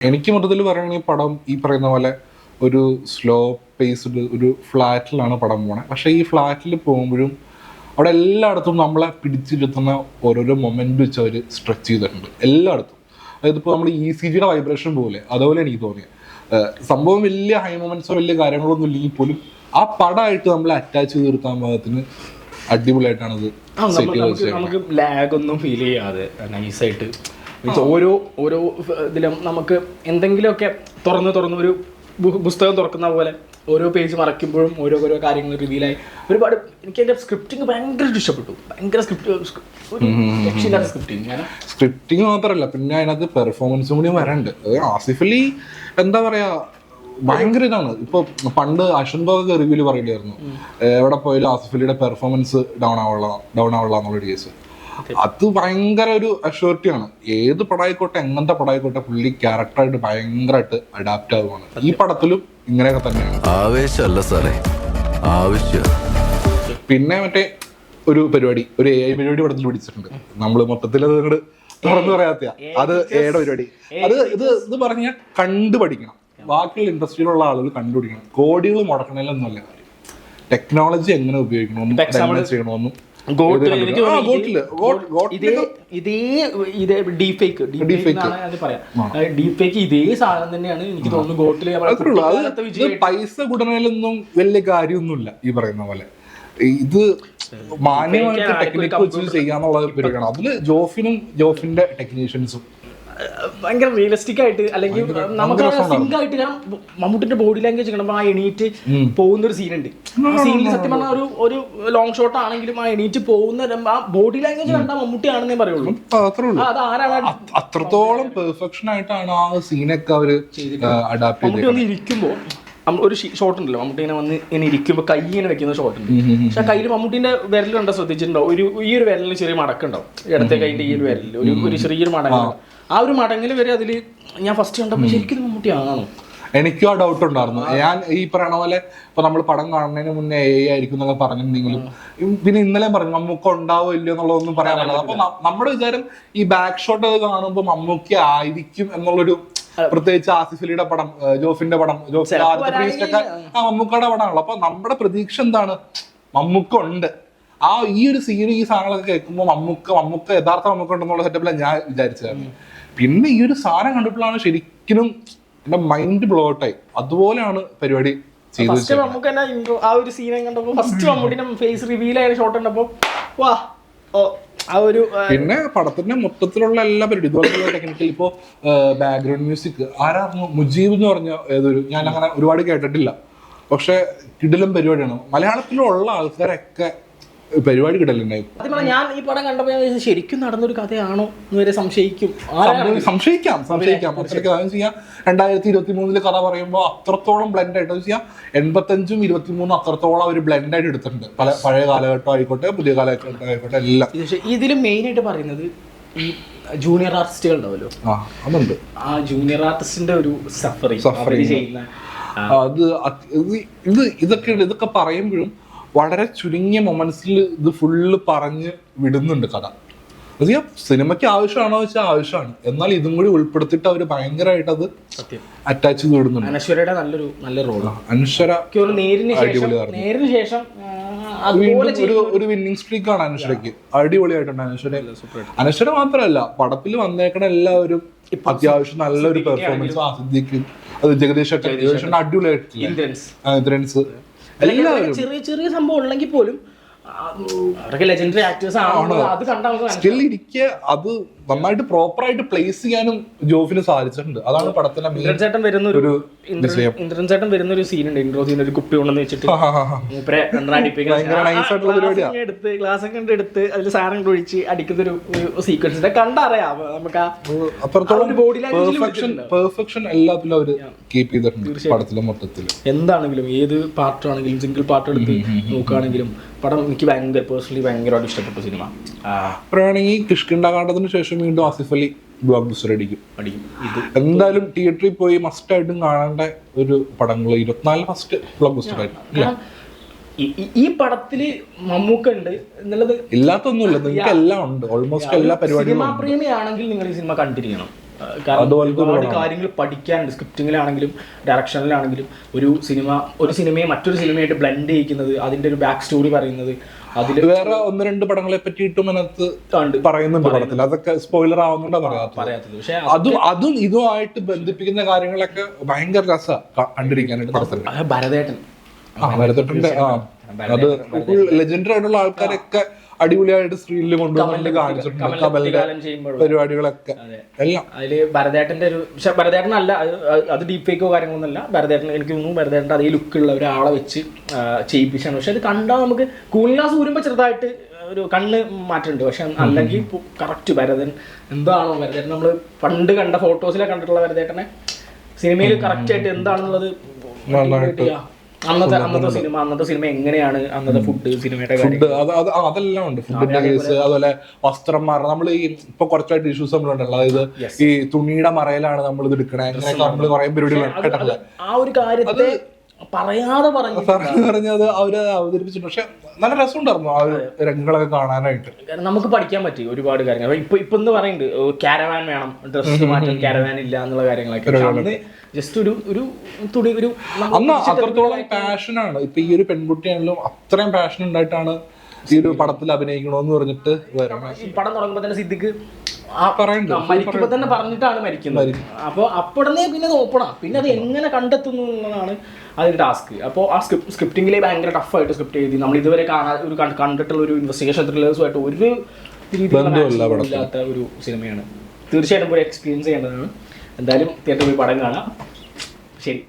എനിക്ക് മൊത്തത്തിൽ പറയുകയാണെങ്കിൽ പടം ഈ പറയുന്ന പോലെ ഒരു സ്ലോ പേസ്ഡ് ഒരു ഫ്ലാറ്റിലാണ് പടം പോണേ. പക്ഷേ ഈ ഫ്ലാറ്റിൽ പോകുമ്പോഴും അവിടെ എല്ലായിടത്തും നമ്മളെ പിടിച്ചിരുത്തുന്ന ഓരോരോ മൊമെന്റ് വെച്ച് അവർ സ്ട്രെച്ച് ചെയ്തിട്ടുണ്ട് എല്ലായിടത്തും. അതായത് ഇപ്പോൾ നമ്മൾ ECGയുടെ വൈബ്രേഷൻ പോലെ അതുപോലെ എനിക്ക് തോന്നിയത് സംഭവം വലിയ ഹൈ മൊമെന്റ്സോ വലിയ കാര്യങ്ങളൊന്നും ഇല്ലെങ്കിൽ പോലും ആ പടമായിട്ട് നമ്മളെ അറ്റാച്ച് ചെയ്ത് നിർത്താൻ പാകത്തിന് അടിപൊളിയായിട്ടാണ് അത് നമുക്ക് ലാഗ് ഒന്നും ഫീൽ ചെയ്യാതെ നൈസായിട്ട് ഓരോ ഇതിലും നമുക്ക് എന്തെങ്കിലുമൊക്കെ തുറന്ന് ഒരു പുസ്തകം തുറക്കുന്ന പോലെ ഓരോ പേജ് മറക്കുമ്പോഴും ഓരോ കാര്യങ്ങൾ റിവീലായി ഒരുപാട്. എനിക്ക് എൻ്റെ സ്ക്രിപ്റ്റിംഗ് ഭയങ്കരമായിട്ട് ഇഷ്ടപ്പെട്ടു. ഭയങ്കര സ്ക്രിപ്റ്റിംഗ് മാത്രമല്ല, പിന്നെ അതിനകത്ത് പെർഫോമൻസും കൂടി വരണ്ട്. ആസിഫ് അലി എന്താ പറയാ ഭയങ്കര ഇതാണ്. ഇപ്പൊ പണ്ട് അശ്വൻ ബാബു റിവ്യൂല് പറയേണ്ടിയായിരുന്നു എവിടെ പോയാലും ആസിഫ് അലിയുടെ പെർഫോമൻസ് ഡൗൺ ആവുള്ള എന്നുള്ളൊരു കേസ്. അത് ഭയങ്കര ഒരു അഷ്യൂരിറ്റിയാണ്. ഏത് പടമായിക്കോട്ടെ എങ്ങനത്തെ പടമായിക്കോട്ടെ പുള്ളി ക്യാരക്ടറായിട്ട് ഭയങ്കരമായിട്ട് അഡാപ്റ്റ് ആവുകയാണ്. ഈ പടത്തിലും ഇങ്ങനെയൊക്കെ തന്നെയാണ്. ആവേശമല്ല സാറേ, ആവശ്യം. പിന്നെ മറ്റേ ഒരു പരിപാടി, ഒരു AI പരിപാടി പടത്തിൽ പിടിച്ചിട്ടുണ്ട്. നമ്മള് മൊത്തത്തിൽ അത് അങ്ങോട്ട് തുറന്നു പറയാത്ത അത് AI പരിപാടി. അത് ഇത് പറഞ്ഞാൽ കണ്ടുപഠിക്കണം. ബാക്കിയുള്ള ഇൻഡസ്ട്രിയിലുള്ള ആളുകൾ കണ്ടുപിടിക്കണം. കോടികൾ മുടക്കണമല്ല കാര്യം. ടെക്നോളജി എങ്ങനെ ഉപയോഗിക്കണമെന്നും ചെയ്യണമെന്നും ഇതേ സാധനം തന്നെയാണ് എനിക്ക് തോന്നുന്നു ഗോട്ടില്. പൈസ കൂടണേലൊന്നും വലിയ കാര്യമൊന്നുമില്ല ഈ പറയുന്ന പോലെ. ഇത് മാന്യമായിട്ട് ടെക്നിക്ക് വെച്ച് ചെയ്യാന്നുള്ള പരിപാടിയാണ്. അതില് ജോഫിന്റെ ടെക്നീഷ്യൻസും ഭയങ്കര റിയലിസ്റ്റിക് ആയിട്ട് അല്ലെങ്കിൽ നമുക്ക് സിങ്ക് ആയിട്ട്. കാരണം മമ്മൂട്ടിന്റെ ബോഡി ലാംഗ്വേജ് കാണുമ്പോൾ ആ എണീറ്റ് പോകുന്ന ഒരു സീനുണ്ട്. ആ സീനിൽ സത്യം പറഞ്ഞാൽ ഒരു ലോങ് ഷോട്ട് ആണെങ്കിലും ആ എണീറ്റ് പോകുന്ന ആ ബോഡി ലാംഗ്വേജ് കണ്ടാൽ മമ്മൂട്ടി ആണെന്നേ പറയുള്ളൂ. അത് ആരാണ് അത്രത്തോളം പെർഫെക്ഷൻ ആയിട്ടാണ് ആ സീനൊക്കെ അവര് അഡാപ്റ്റ് ചെയ്ത്. മമ്മൂട്ടി വന്ന് ഇരിക്കുമ്പോൾ ഒരു ഷോട്ട് ഉണ്ടല്ലോ, മമ്മൂട്ടി ഇങ്ങനെ ഇരിക്കുമ്പോൾ കൈ ഇങ്ങനെ വെക്കുന്ന ഷോട്ട് ഉണ്ട്. പക്ഷെ ആ കയ്യിൽ മമ്മൂട്ടിന്റെ വിരൽ കണ്ട ശ്രദ്ധിച്ചിട്ടുണ്ടോ? ഈ ഒരു വിരലിന് ചെറിയ മടക്കുണ്ടാവും. ഇടത്തെ കൈന്റെ ഈ ഒരു വിരലിൽ ഒരു ചെറിയൊരു മടങ്ങ്. ആ ഒരു മടങ്ങിൽ വരെ അതില് ഞാൻ ഫസ്റ്റ് കണ്ടപ്പോൾ ശരിക്കും മമ്മൂട്ടി ആണോ? എനിക്കും ആ ഡൗട്ട് ഉണ്ടായിരുന്നു. ഞാൻ ഈ പറയണ പോലെ ഇപ്പൊ നമ്മൾ പടം കാണുന്നതിന് മുന്നേ AI ആയിരിക്കും എന്നൊക്കെ പറഞ്ഞിട്ടുണ്ടെങ്കിലും പിന്നെ ഇന്നലെ പറഞ്ഞു മമ്മൂക്ക ഉണ്ടാവോ ഇല്ലയോ എന്നുള്ളതൊന്നും പറയാൻ പറ്റില്ല. അപ്പൊ നമ്മുടെ വിചാരം ഈ ബാക്ക് ഷോട്ട് ഒക്കെ കാണുമ്പോൾ മമ്മൂക്ക ആയിരിക്കും എന്നുള്ളൊരു, പ്രത്യേകിച്ച് ആസിഫ് അലിയുടെ പടം, ജോഫിന്റെ പടം, ആദ്യത്തെ പ്രീസ്റ്റൊക്കെ മമ്മൂക്കയുടെ പടമാണല്ലോ. അപ്പൊ നമ്മുടെ പ്രതീക്ഷ എന്താണ്? മമ്മൂക്ക ഉണ്ട്. ആ ഈ ഒരു സീൻ ഈ സാധനങ്ങളൊക്കെ കേൾക്കുമ്പോൾ മമ്മൂക്ക യഥാർത്ഥ മമ്മൂക്ക ഉണ്ടെന്നുള്ള സെറ്റപ്പിലാണ് ഞാൻ വിചാരിച്ചത്. പിന്നെ ഈ ഒരു സാധനം കണ്ടപ്പോഴാണ് ശരിക്കും എന്റെ മൈൻഡ് ബ്ലോ ഔട്ടായി. അതുപോലെയാണ് പരിപാടി ചെയ്തത്. ആ ഒരു സീനെ കണ്ടപ്പോൾ ഫസ്റ്റ് മമ്മൂട്ടിന്റെ ഫേസ് റിവീൽ ആയ ഷോട്ട് കണ്ടപ്പോൾ വാ ആ ഒരു. പിന്നെ പടത്തിന്റെ മൊത്തത്തിലുള്ള എല്ലാ പരിപാടി ഇതുപോലുള്ള ടെക്നിക്കൽ. ഇപ്പോ ബാക്ക്ഗ്രൗണ്ട് മ്യൂസിക് ആരായിരുന്നു? മുജീബ് എന്ന് പറഞ്ഞ ഏതൊരു, ഞാൻ അങ്ങനെ ഒരുപാട് കേട്ടിട്ടില്ല, പക്ഷെ കിടിലം പരിപാടിയാണ്. മലയാളത്തിലുള്ള ആൾക്കാരൊക്കെ പരിപാടി കിടലുണ്ടായി. ഞാൻ ഈ പടം കണ്ടപ്പോൾ ശരിക്കും നടന്നൊരു കഥയാണോ എന്ന് വരെ സംശയിക്കാം. അത്രയ്ക്ക് കാര്യം ചെയ്യാം. 2023 കഥ പറയുമ്പോൾ അത്രത്തോളം ബ്ലെൻഡ് ആയിട്ട് ചെയ്യാം. 85 23 അത്രത്തോളം അവർ ബ്ലെൻഡ് ആയിട്ട് എടുത്തിട്ടുണ്ട്. പഴയ കാലഘട്ടം ആയിക്കോട്ടെ പുതിയ കാലഘട്ടം ആയിക്കോട്ടെ എല്ലാം. ഇതിൽ മെയിൻ ആയിട്ട് പറയുന്നത് ഈ ജൂനിയർ ആർട്ടിസ്റ്റുകൾ ഉണ്ടാവല്ലോ, അതുണ്ട്. ആ ജൂനിയർ ആർട്ടിസ്റ്റിന്റെ ഒരു സഫറിങ് ചെയ്യുന്ന ഇതൊക്കെ പറയുമ്പോഴും വളരെ ചുരുങ്ങിയ മൊമെന്റ്സിൽ ഇത് ഫുള്ള് പറഞ്ഞ് വിടുന്നുണ്ട് കഥ. അത് സിനിമയ്ക്ക് ആവശ്യമാണോ വെച്ചാൽ ആവശ്യമാണ്, എന്നാൽ ഇതും കൂടി ഉൾപ്പെടുത്തിയിട്ട് അവർ ഭയങ്കരമായിട്ട് അത് അറ്റാച്ച് ചെയ്ത് വിടുന്നുണ്ട്. അനശ്വരയുടെ നല്ല റോളാണ്. അനശ്വര നേരിന് ശേഷം ഒരു വിന്നിംഗ് സ്ട്രീക്ക് ആണ് അനശ്വരയ്ക്ക്. അടിപൊളിയായിട്ടുണ്ട് അനശ്വര മാത്രമല്ല പടത്തിൽ വന്നേക്കണ എല്ലാവരും അത്യാവശ്യം നല്ലൊരു പെർഫോമൻസ് ആസ്വദിക്കും. അത് ജഗദീഷ് അടിപൊളിയായിട്ടില്ല. എല്ലാവരും ചെറിയ സംഭവം ഉണ്ടെങ്കിൽ പോലും ലെജൻഡറി ആക്ടേഴ്സ് ആണ്. അത് സ്റ്റിൽ ഇരിക്കെ അത് നന്നായിട്ട് പ്രോപ്പറായിട്ട് പ്ലേസ് ചെയ്യാനും ജോഫിന് സാധിച്ചിട്ടുണ്ട്. അതാണ് പടത്തിന്റെ ഇന്ദ്രൻ ചേട്ടൻ വരുന്ന ഒരു സീനുണ്ട്. ഇൻട്രോ സീൻ ഒരു കുപ്പി കൊണ്ടെന്ന് വെച്ചിട്ട് ഗ്ലാസ് ഒക്കെ എടുത്ത് അതിൽ സാധനം ഒഴിച്ച് അടിക്കുന്ന ഒരു സീക്വൻസ് കണ്ടറിയാം നമുക്ക്. പെർഫെക്ഷൻ എല്ലാത്തിലും അവര് കീപ്പ് ചെയ്തിട്ടുണ്ട് പടത്തിലെ മൊത്തത്തിൽ. എന്താണെങ്കിലും ഏത് പാർട്ടാണെങ്കിലും സിംഗിൾ പാർട്ട് എടുത്ത് നോക്കുകയാണെങ്കിലും പടം എനിക്ക് പേഴ്സണലി ഭയങ്കരമായിട്ട് ഇഷ്ടപ്പെട്ടു സിനിമ. പറയുകയാണെങ്കിൽ കിഷ്കിണ്ടാകാണ്ടതിന് ശേഷം വീണ്ടും ആസിഫ് അലി ബ്ലോക്ക് ബസ്റ്റർ അടിക്കും. എന്തായാലും തിയേറ്ററിൽ പോയി മസ്റ്റ് ആയിട്ടും കാണേണ്ട ഒരു പടങ്ങൾ 24 ഫസ്റ്റ് ബ്ലോക്ക് ബസ്റ്റർ ആയിരുന്നു. ഈ പടത്തില് മമ്മൂക്ക ഉണ്ട് എന്നുള്ളത് ഇല്ലാത്തൊന്നുമില്ല, നിങ്ങൾക്ക് എല്ലാം ഉണ്ട്. ഓൾമോസ്റ്റ് എല്ലാ പരിപാടികളും. സിനിമാ പ്രേമിയാണെങ്കിൽ നിങ്ങൾ ഈ സിനിമ കണ്ടിരിക്കണം. കാരണം ഒരുപാട് കാര്യങ്ങൾ പഠിക്കാനുണ്ട്. സ്ക്രിപ്റ്റിങ്ങിലാണെങ്കിലും ഡയറക്ഷനിലാണെങ്കിലും ഒരു സിനിമയെ മറ്റൊരു സിനിമയായിട്ട് ബ്ലെൻഡ് ചെയ്യിക്കുന്നത്, അതിന്റെ ഒരു ബാക്ക് സ്റ്റോറി പറയുന്നത്, അതിൽ വേറെ 1-2 പടങ്ങളെ പറ്റിയിട്ടും അതിനകത്ത് പറയുന്നുണ്ട് പടത്തിൽ. അതൊക്കെ സ്പോയിലർ ആവുന്നുണ്ടാ പറയാത്തത്. പക്ഷെ അതും ഇതുമായിട്ട് ബന്ധിപ്പിക്കുന്ന കാര്യങ്ങളൊക്കെ ഭയങ്കര രസമാണ് കണ്ടിരിക്കാനായിട്ട് നടത്തുന്നത്. ഭരതേട്ടന്റെ അത് ലെജൻഡറി ആയിട്ടുള്ള ആൾക്കാരൊക്കെ അടിപൊളിയായിട്ട് സ്ക്രീനിൽ കൊണ്ടുവന്നിട്ട് കാണിച്ചിട്ടുണ്ട്. കമലിന്റെ പരിപാടികളൊക്കെ എല്ലാം അതില് ഭരതേട്ടന്റെ ഒരു, പക്ഷെ ഭരതേട്ടനല്ല അത് ഡീപ് ഫേക്കോ കാര്യങ്ങളൊന്നല്ല. ഭരതേട്ടൻ എനിക്ക് തോന്നുന്നു ഭരതേട്ടൻ്റെ അതേ ലുക്കുള്ള ഒരാളെ വെച്ച് ചെയ്യിപ്പിച്ചാണ്. പക്ഷെ അത് കണ്ടാൽ നമുക്ക് കൂളിംഗ് ഊരുമ്പോൾ ചെറുതായിട്ട് ഒരു കണ്ണ് മാറ്റുന്നുണ്ട്. പക്ഷെ അല്ലെങ്കിൽ കറക്റ്റ് ഭരതൻ എന്താണോ ഭരതേട്ടൻ നമ്മൾ പണ്ട് കണ്ട ഫോട്ടോസിലൊക്കെ കണ്ടിട്ടുള്ള ഭരതേട്ടനെ സിനിമയിൽ കറക്റ്റ് ആയിട്ട് എന്താണെന്നുള്ളത് അന്നത്തെ സിനിമ എങ്ങനെയാണ്, അന്നത്തെ ഫുഡ്, സിനിമയുടെ അതെല്ലാം ഉണ്ട്. ഫുഡിന്റെ കേസ്, അതുപോലെ വസ്ത്രം മാറണം. നമ്മൾ ഈ ഇപ്പൊ കുറച്ചായിട്ട് ഇഷ്യൂസ് നമ്മളുണ്ടല്ലോ, അതായത് ഈ തുണിയുടെ മറയിലാണ് നമ്മൾ ഇത് എടുക്കണേ, അങ്ങനെയൊക്കെ നമ്മൾ കുറെ പരിപാടികൾ ആ ഒരു കാര്യത്തെ പറയാതെ പറഞ്ഞത് അവര് അവതരിപ്പിച്ചിട്ടുണ്ട്. പക്ഷെ നല്ല രസമുണ്ടായിരുന്നു ആ ഒരു രംഗങ്ങളൊക്കെ കാണാനായിട്ട്. നമുക്ക് പഠിക്കാൻ പറ്റി ഒരുപാട് കാര്യങ്ങൾ. ഇപ്പൊ എന്ന് പറയുന്നുണ്ട് കാരവാൻ വേണം, ഡ്രസ് മാറ്റാൻ കാരവാൻ ഇല്ല എന്നുള്ള കാര്യങ്ങളൊക്കെ. ജസ്റ്റ് ഒരു തുണി ഒരു അന്ന് അത്രത്തോളം പാഷനാണ്. ഇപ്പൊ ഈ ഒരു പെൺകുട്ടിയാണെങ്കിലും അത്രയും പാഷൻ ഉണ്ടായിട്ടാണ് ഈ ഒരു പടത്തിൽ അഭിനയിക്കണോന്ന് പറഞ്ഞിട്ട് ഈ പടം തുടങ്ങുമ്പോ തന്നെ സിദ്ദിഖ് മരിക്കുമ്പോ തന്നെ പറഞ്ഞിട്ടാണ് മരിക്കുന്നത്. അപ്പൊ അപ്പടനെ പിന്നെ നോക്കണം, പിന്നെ അത് എങ്ങനെ കണ്ടെത്തുന്നു എന്നുള്ളതാണ് അതിന്റെ ടാസ്ക്. അപ്പോൾ ആ സ്ക്രിപ്റ്റിംഗിലെ ഭയങ്കര ടഫായിട്ട് സ്ക്രിപ്റ്റ് എഴുതി നമ്മൾ ഇതുവരെ കണ്ടിട്ടുള്ള ഒരു ഇൻവെസ്റ്റിഗേഷൻ ത്രില്ലേഴ്സുമായിട്ട് ഒരു രീതിയിലുള്ള ഒരു സിനിമയാണ്. തീർച്ചയായിട്ടും ഒരു എക്സ്പീരിയൻസ് ചെയ്യേണ്ടതാണ്. എന്തായാലും തിയേറ്ററിൽ പോയി പടം കാണാം. ശരി.